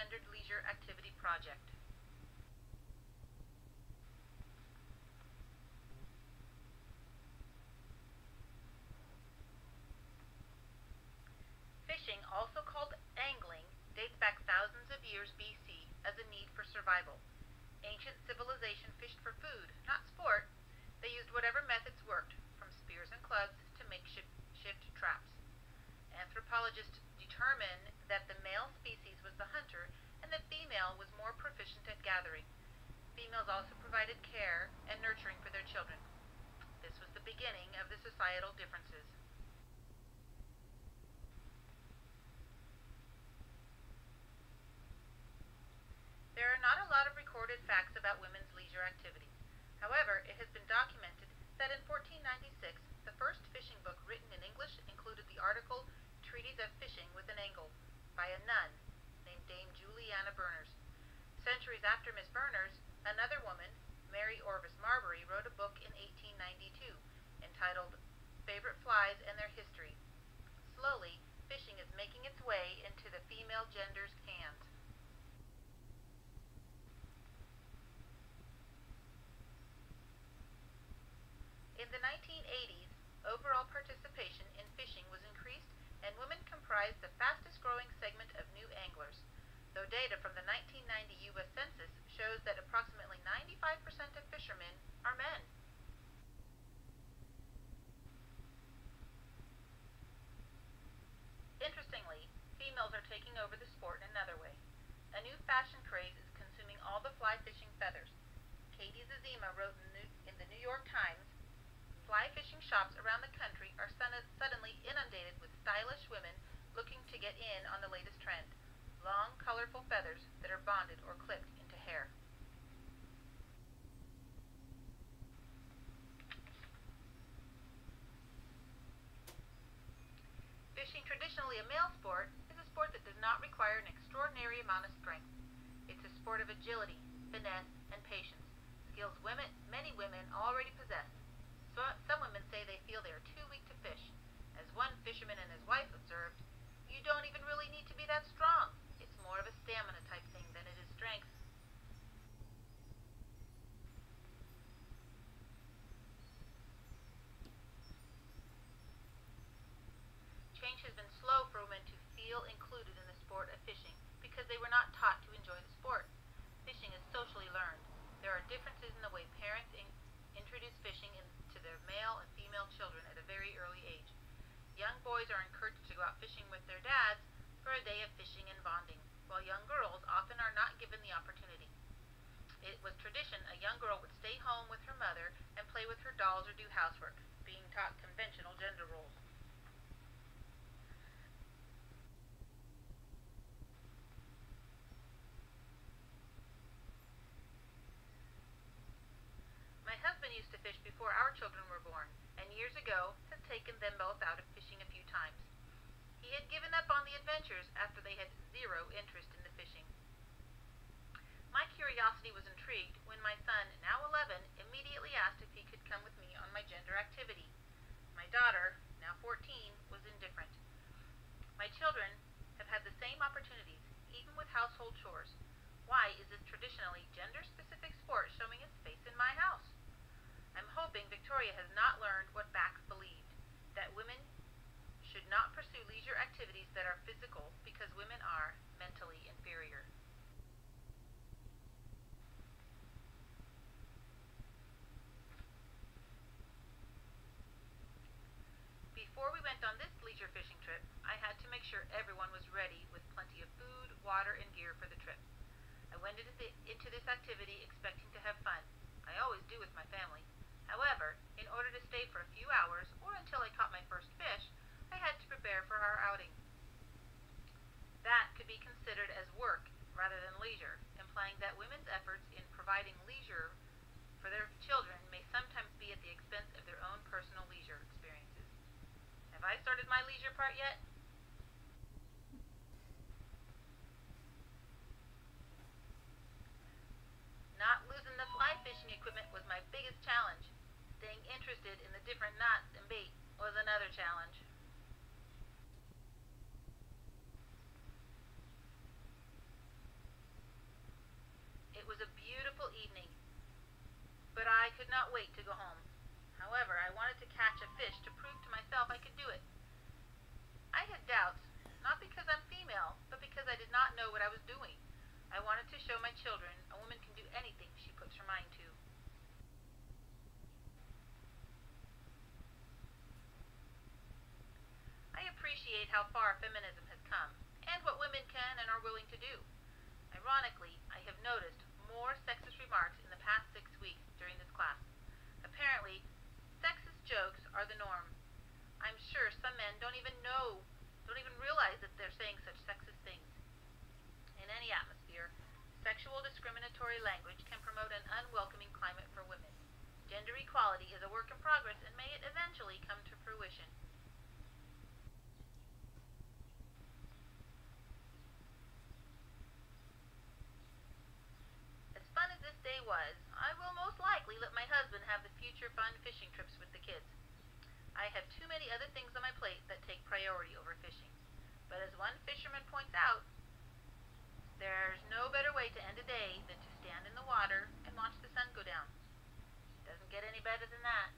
gendered leisure activity project. Fishing, also called angling, dates back thousands of years BC as a need for survival. Ancient civilization fished for food, not sport. They used whatever methods worked, from spears and clubs to makeshift traps. Anthropologists determined that the male species was the hunter and the female was more proficient at gathering. Females also provided care and nurturing for their children. This was the beginning of the societal differences. There are not a lot of recorded facts about women's leisure activities. However, it has been documented that in 1496, the first fishing book written in English included the article Treatise of Fishing with an Angle by a nun named Dame Joanna Martinez. Centuries after Miss Berners, another woman, Mary Orvis Marbury, wrote a book in 1892 entitled Favorite Flies and Their History. Slowly, fishing is making its way into the female gender's hands. In the 1980s, overall participation in fishing was increased and women comprised the fastest growing segment of new anglers, though data from the 1990 U.S. Census shows that approximately 95% of fishermen are men. Interestingly, females are taking over the sport in another way. A new fashion craze is consuming all the fly fishing feathers. Katie Zazima wrote in the New York Times, "Fly fishing shops around the country are suddenly inundated with stylish women looking to get in on the latest trend, long, colorful feathers that are bonded or clipped into hair." Fishing, traditionally a male sport, is a sport that does not require an extraordinary amount of strength. It's a sport of agility, finesse, and patience, skills many women already possess. Some women say they feel they are too weak to fish. As one fisherman and his wife observed, "You don't even really need to be that strong. It's more of a stamina type thing than it is strength." Change has been slow for women to feel included in the sport of fishing because they were not taught to enjoy the sport. Fishing is socially learned. There are differences in the way parents introduce fishing to their male and female children at a very early age. Young boys are encouraged to go out fishing with their dads for a day of fishing and bonding, while young girls often are not given the opportunity. It was tradition a young girl would stay home with her mother and play with her dolls or do housework, being taught conventional gender roles. My husband used to fish before our children were born, and years ago has taken them both out of fishing a few times. He had given up on the adventures after they had zero interest in the fishing. My curiosity was intrigued when my son, now 11, immediately asked if he could come with me on my gender activity. My daughter, now 14, was indifferent. My children have had the same opportunities, even with household chores. Why is this traditionally gender-specific sport showing its face in my house? I'm hoping Victoria has not learned what Bax believed, that women should not pursue leisure activities that are physical because women are mentally inferior. Before we went on this leisure fishing trip, I had to make sure everyone was ready with plenty of food, water, and gear for the trip. I went into this activity expecting to have fun. I always do with my family. However, in order to stay for a few hours or until I caught my first fish, I had to prepare for our outing. That could be considered as work rather than leisure, implying that women's efforts in providing leisure for their children may sometimes be at the expense of their own personal leisure experiences. Have I started my leisure part yet? Not losing the fly fishing equipment was my biggest challenge. Staying interested in the different knots and bait was another challenge. It was a beautiful evening, but I could not wait to go home. However, I wanted to catch a fish to prove to myself I could do it. I had doubts, not because I'm female, but because I did not know what I was doing. I wanted to show my children a woman can do anything she puts her mind to. I appreciate how far feminism has come, and what women can and are willing to do. Ironically, I have noticed more sexist remarks in the past 6 weeks during this class. Apparently, sexist jokes are the norm. I'm sure some men don't even realize that they're saying such sexist things. In any atmosphere, sexual discriminatory language can promote an unwelcoming climate for women. Gender equality is a work in progress, and may it eventually come to fruition. As fun as this day was, I will most likely let my husband have the future fun fishing trips with the kids. I have too many other things on my plate that take priority over fishing. But as one fisherman points out, there's no better way to end a day than to stand in the water and watch the sun go down. Doesn't get any better than that.